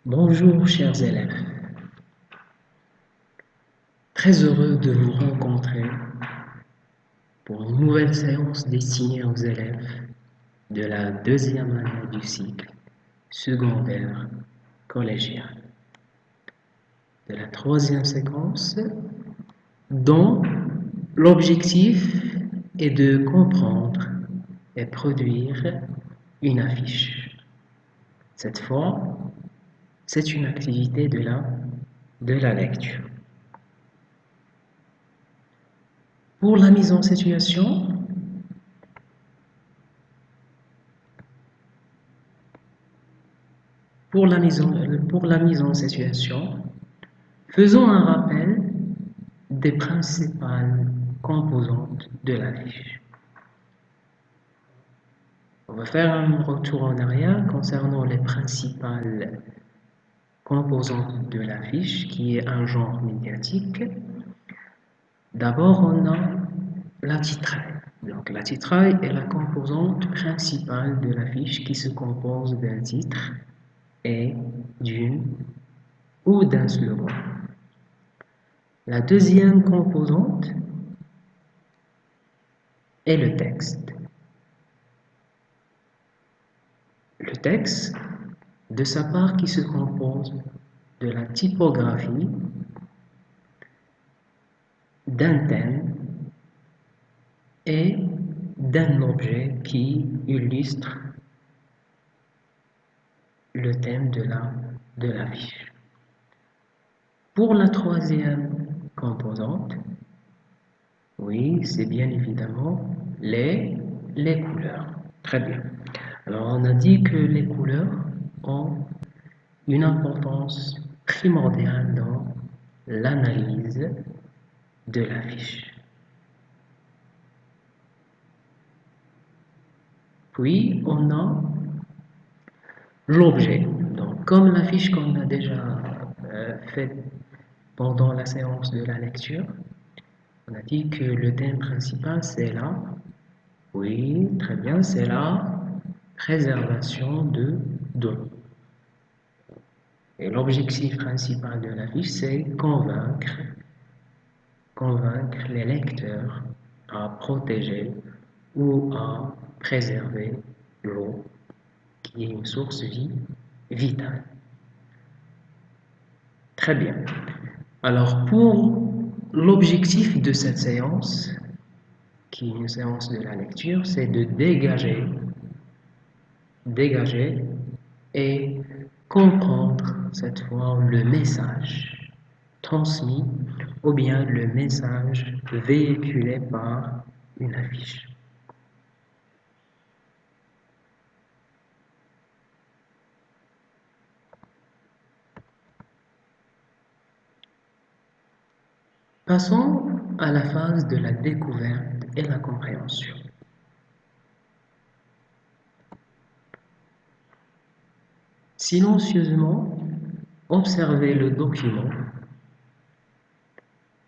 Bonjour chers élèves, très heureux de vous rencontrer pour une nouvelle séance destinée aux élèves de la deuxième année du cycle secondaire collégien, de la troisième séquence dont l'objectif est de comprendre et produire une affiche. Cette fois, c'est une activité de la lecture. Pour la mise en situation, pour la mise en situation, faisons un rappel des principales composantes de la fiche. On va faire un retour en arrière concernant les principales composantes de la fiche, qui est un genre médiatique. D'abord, on a la titraille. Donc, la titraille est la composante principale de la fiche qui se compose d'un titre et d'une ou d'un slogan. La deuxième composante est le texte. Le texte, de sa part, qui se compose de la typographie, d'un thème et d'un objet qui illustre le thème de la fiche. Pour la troisième composante, oui, c'est bien évidemment les couleurs. Très bien. Alors, on a dit que les couleurs ont une importance primordiale dans l'analyse de la fiche. Puis, on a l'objet. Donc, comme la fiche qu'on a déjà faite pendant la séance de la lecture, on a dit que le thème principal, c'est la, oui, très bien, c'est la préservation de données. Et l'objectif principal de la fiche, c'est convaincre les lecteurs à protéger ou à préserver l'eau, qui est une source vitale. Très bien. Alors, pour l'objectif de cette séance, qui est une séance de la lecture, c'est de dégager et comprendre cette fois le message transmis ou bien le message véhiculé par une affiche. Passons à la phase de la découverte et la compréhension. Silencieusement, observez le document,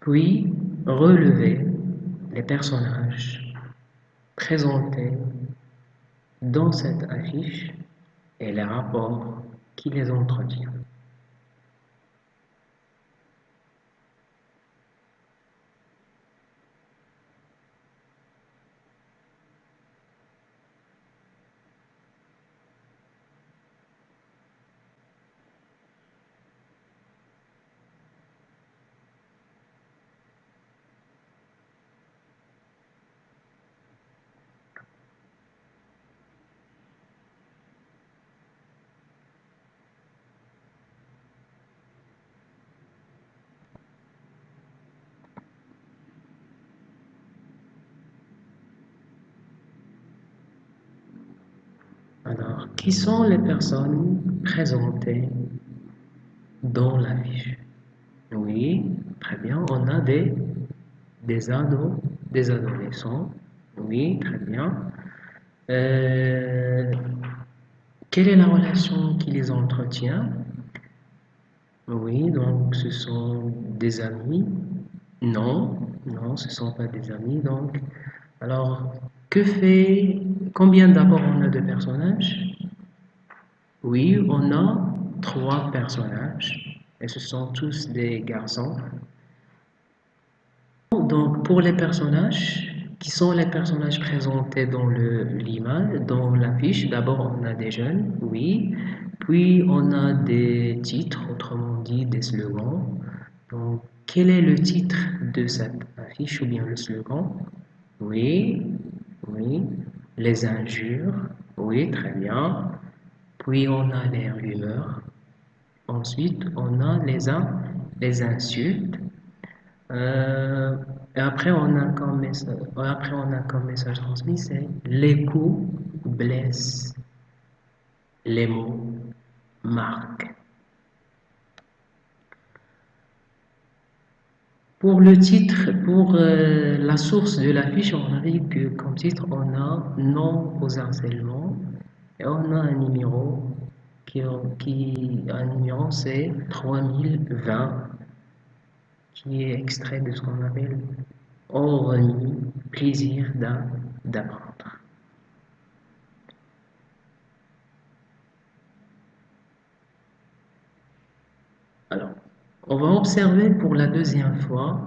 puis relevez les personnages présentés dans cette affiche et les rapports qui les entretiennent. Alors, qui sont les personnes présentées dans l'affiche? Oui, très bien, on a des ados, des adolescents. Oui, très bien. Euh, Quelle est la relation qui les entretient? Oui, donc ce sont des amis. Non, non, ce ne sont pas des amis. Donc, alors, combien d'abord on a de personnages? Oui, on a trois personnages et ce sont tous des garçons. Donc, pour les personnages, qui sont les personnages présentés dans l'image, dans l'affiche, d'abord on a des jeunes, oui, puis on a des titres, autrement dit des slogans. Donc, quel est le titre de cette affiche ou bien le slogan? Oui, oui, les injures, oui, très bien. Puis on a les rumeurs. Ensuite, on a les insultes. Euh, et après, on a comme message transmis, c'est les coups blessent, les mots marquent. Pour le titre, pour la source de l'affiche, on a dit que comme titre, on a non aux harcèlements et on a un numéro un numéro c'est 3020 qui est extrait de ce qu'on appelle au remis, plaisir d'apprendre. Alors, on va observer pour la deuxième fois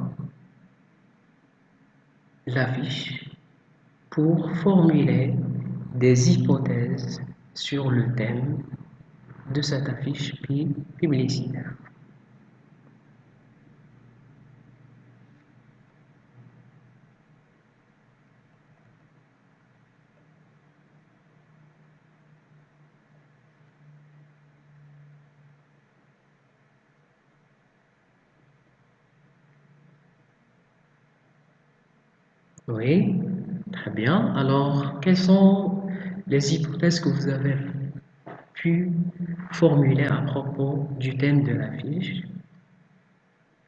l'affiche pour formuler des hypothèses sur le thème de cette affiche publicitaire. Oui, très bien. Alors, quelles sont les hypothèses que vous avez pu formuler à propos du thème de l'affiche?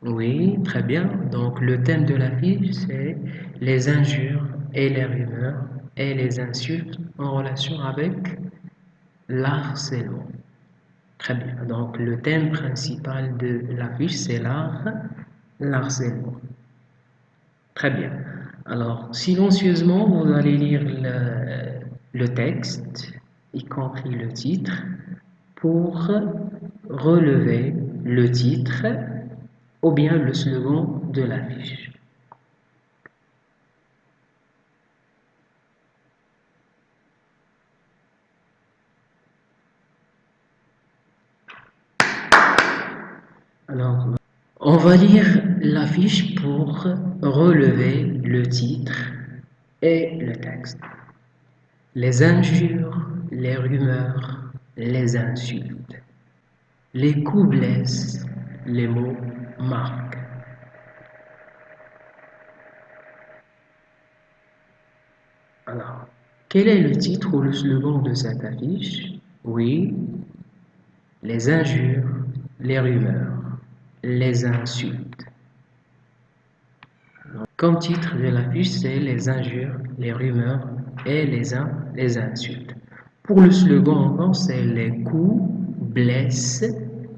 Oui, très bien. Donc, le thème de l'affiche, c'est les injures et les rumeurs et les insultes en relation avec l'harcèlement. Très bien. Donc, le thème principal de l'affiche, c'est l'harcèlement. Très bien. Alors, silencieusement, vous allez lire le texte, y compris le titre, pour relever le titre ou bien le slogan de l'affiche. Alors, on va lire l'affiche pour relever le titre et le texte. Les injures, les rumeurs, les insultes. Les coups blessent, les mots marquent. Alors, quel est le titre ou le slogan de cette affiche? Oui, les injures, les rumeurs, les insultes. Comme titre de l'affiche, c'est les injures, les rumeurs et les insultes. Pour le slogan encore, c'est les coups blessent,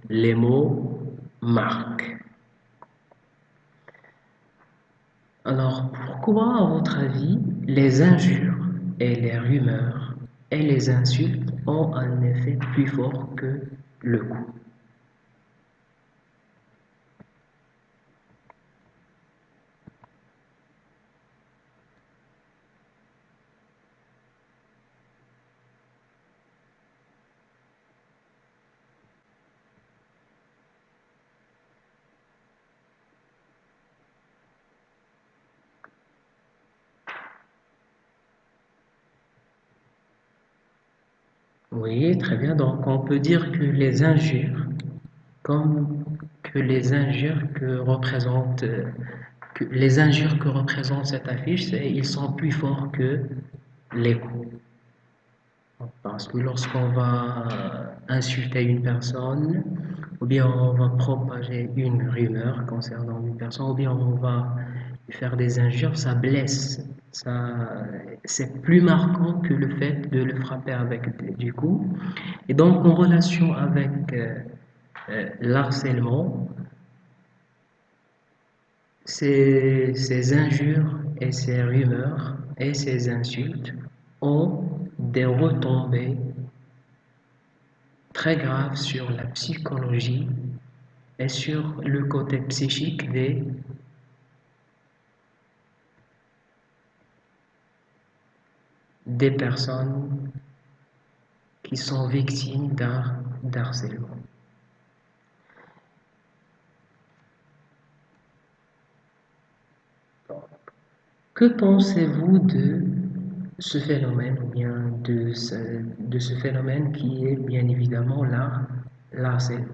les mots marquent. Alors, pourquoi, à votre avis, les injures et les rumeurs et les insultes ont un effet plus fort que le coup? Oui, très bien. Donc, on peut dire que les injures, comme que les injures que représente cette affiche, ils sont plus forts que les coups. Parce que lorsqu'on va insulter une personne, ou bien on va propager une rumeur concernant une personne, ou bien on va faire des injures, ça blesse. C'est plus marquant que le fait de le frapper avec du coup. Et donc, en relation avec l'harcèlement, ces injures et ces rumeurs et ces insultes ont des retombées très grave sur la psychologie et sur le côté psychique des personnes qui sont victimes d'harcèlement. Que pensez-vous de ce phénomène ou bien de ce phénomène qui est bien évidemment l'harcèlement?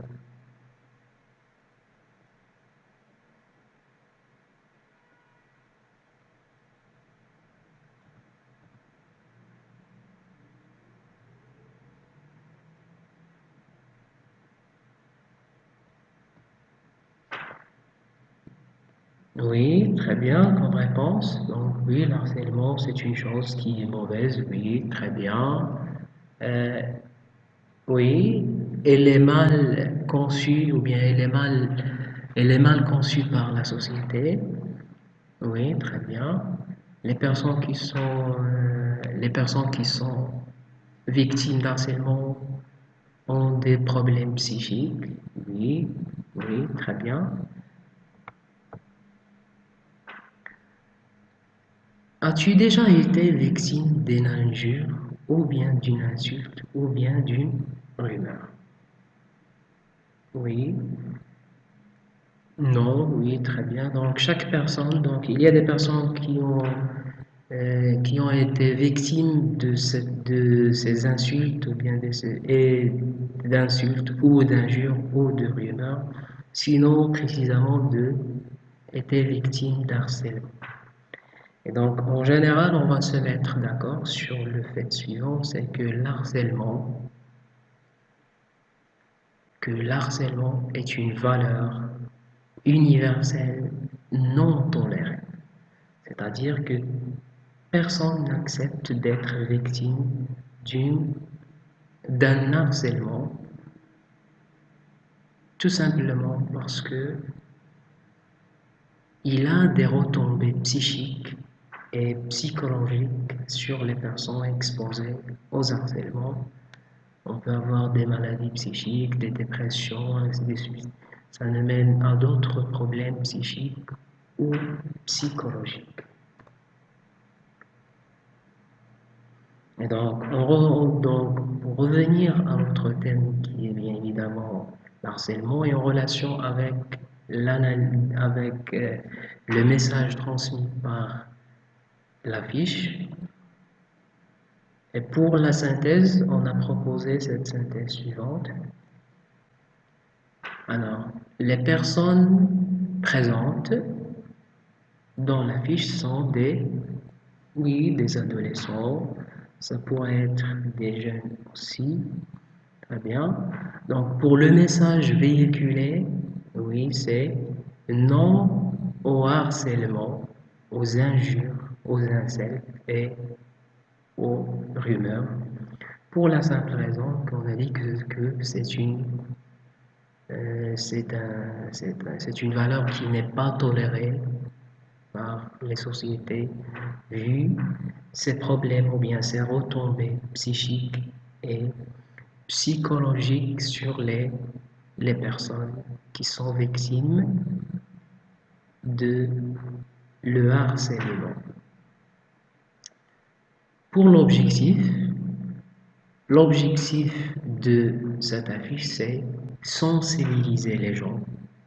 Oui, très bien comme réponse. Donc oui, l'harcèlement, c'est une chose qui est mauvaise. Oui, très bien. Euh, oui, elle est mal conçue ou bien elle est mal conçue par la société. Oui, très bien. Les personnes qui sont victimes d'harcèlement ont des problèmes psychiques. Oui, oui, très bien. As-tu déjà été victime d'une injure, ou bien d'une insulte, ou bien d'une rumeur? Oui, non, oui, très bien. Donc, chaque personne, donc, il y a des personnes qui ont été victimes de ces insultes, ou bien et d'insultes, ou d'injures, ou de rumeurs, sinon précisément étaient victimes d'harcèlement. Et donc, en général, on va se mettre d'accord sur le fait suivant, c'est que l'harcèlement est une valeur universelle non tolérée. C'est-à-dire que personne n'accepte d'être victime d'une, d'un harcèlement, tout simplement parce que il a des retombées psychiques et psychologiques sur les personnes exposées aux harcèlements. On peut avoir des maladies psychiques, des dépressions, ainsi de suite. Ça nous mène à d'autres problèmes psychiques ou psychologiques. Et donc, donc, pour revenir à notre thème qui est bien évidemment l'harcèlement et en relation avec, avec le message transmis par l'affiche. Et pour la synthèse, on a proposé cette synthèse suivante. Alors, les personnes présentes dans la fiche sont oui, des adolescents, ça pourrait être des jeunes aussi, très bien. Donc, pour le message véhiculé, oui, c'est non au harcèlement, aux injures, aux insultes et aux rumeurs, pour la simple raison qu'on a dit que c'est une valeur qui n'est pas tolérée par les sociétés, vu ses problèmes ou bien ses retombées psychiques et psychologiques sur les personnes qui sont victimes de le harcèlement. Pour l'objectif de cette affiche, c'est sensibiliser les gens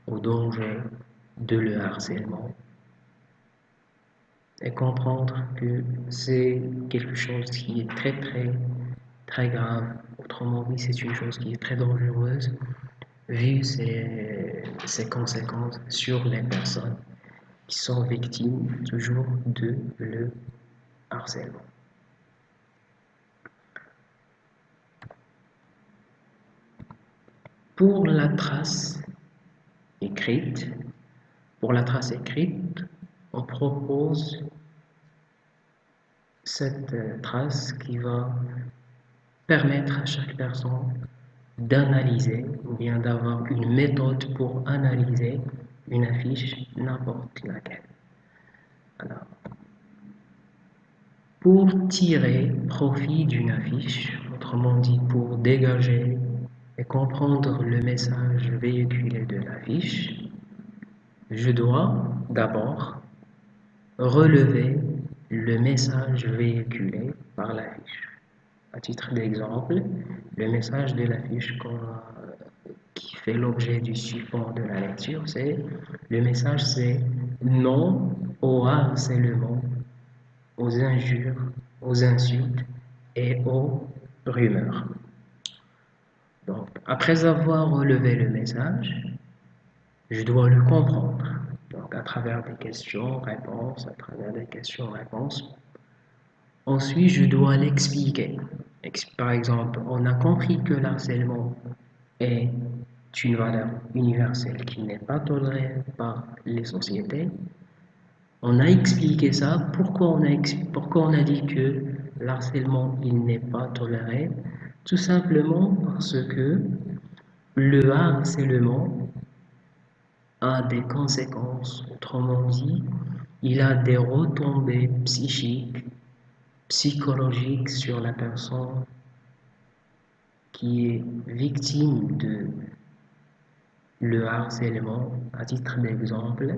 au danger de le harcèlement et comprendre que c'est quelque chose qui est très grave. Autrement dit, c'est une chose qui est très dangereuse vu ses conséquences sur les personnes qui sont victimes toujours de le harcèlement. Pour la trace écrite, pour la trace écrite, on propose cette trace qui va permettre à chaque personne d'analyser ou bien d'avoir une méthode pour analyser une affiche, n'importe laquelle. Alors, pour tirer profit d'une affiche, autrement dit pour dégager et comprendre le message véhiculé de la fiche, je dois d'abord relever le message véhiculé par la fiche. À titre d'exemple, le message de la fiche qui fait l'objet du support de la lecture, le message c'est non au harcèlement, aux injures, aux insultes et aux rumeurs. Donc, après avoir relevé le message, je dois le comprendre. Donc, à travers des questions-réponses, à travers des questions-réponses. Ensuite, je dois l'expliquer. Par exemple, on a compris que l'harcèlement est une valeur universelle qui n'est pas tolérée par les sociétés. On a expliqué ça. Pourquoi on a dit que l'harcèlement il n'est pas toléré? Tout simplement parce que le harcèlement a des conséquences. Autrement dit, il a des retombées psychiques, psychologiques sur la personne qui est victime de le harcèlement. À titre d'exemple,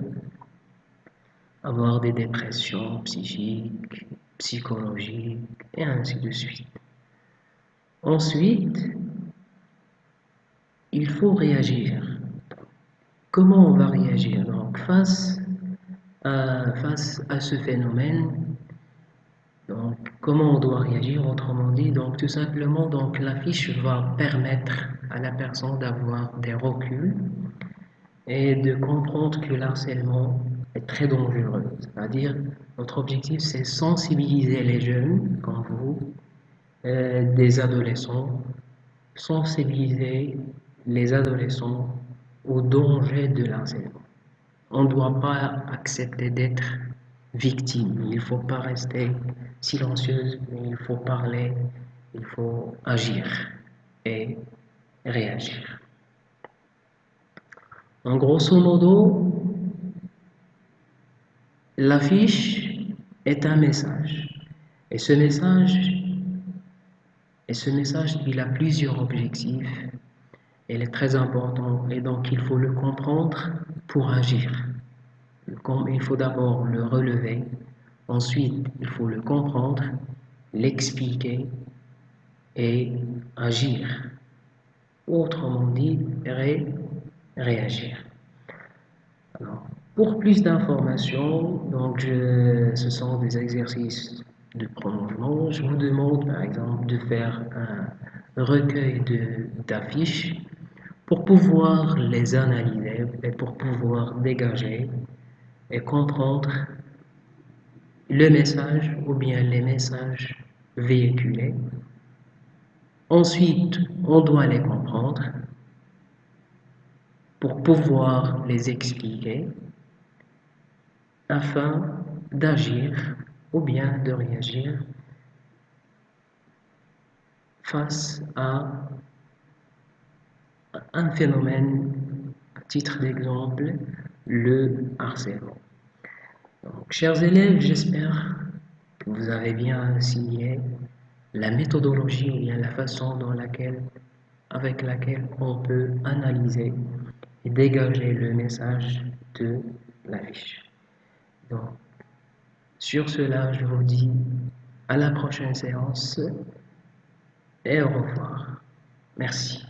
avoir des dépressions psychiques, psychologiques, et ainsi de suite. Ensuite, il faut réagir. Comment on va réagir? Donc, face à ce phénomène, donc, comment on doit réagir? Autrement dit, donc, tout simplement, donc, la fiche va permettre à la personne d'avoir des reculs et de comprendre que l'harcèlement est très dangereux. C'est-à-dire, notre objectif, c'est sensibiliser les jeunes, comme vous, des adolescents, sensibiliser les adolescents au danger de l'harcèlement. On ne doit pas accepter d'être victime. Il ne faut pas rester silencieuse, mais il faut parler, il faut agir et réagir. En grosso modo, l'affiche est un message. Et ce message, il a plusieurs objectifs. Il est très important et donc il faut le comprendre pour agir. Il faut d'abord le relever, ensuite il faut le comprendre, l'expliquer et agir. Autrement dit, réagir. Alors, pour plus d'informations, ce sont des exercices de prolongement. Je vous demande par exemple de faire un recueil d'affiches pour pouvoir les analyser et pour pouvoir dégager et comprendre le message ou bien les messages véhiculés. Ensuite, on doit les comprendre pour pouvoir les expliquer afin d'agir ou bien de réagir face à un phénomène, à titre d'exemple, le harcèlement. Donc, chers élèves, j'espère que vous avez bien assimilé la méthodologie ou bien la façon avec laquelle on peut analyser et dégager le message de la fiche. Donc, sur cela, je vous dis à la prochaine séance et au revoir. Merci.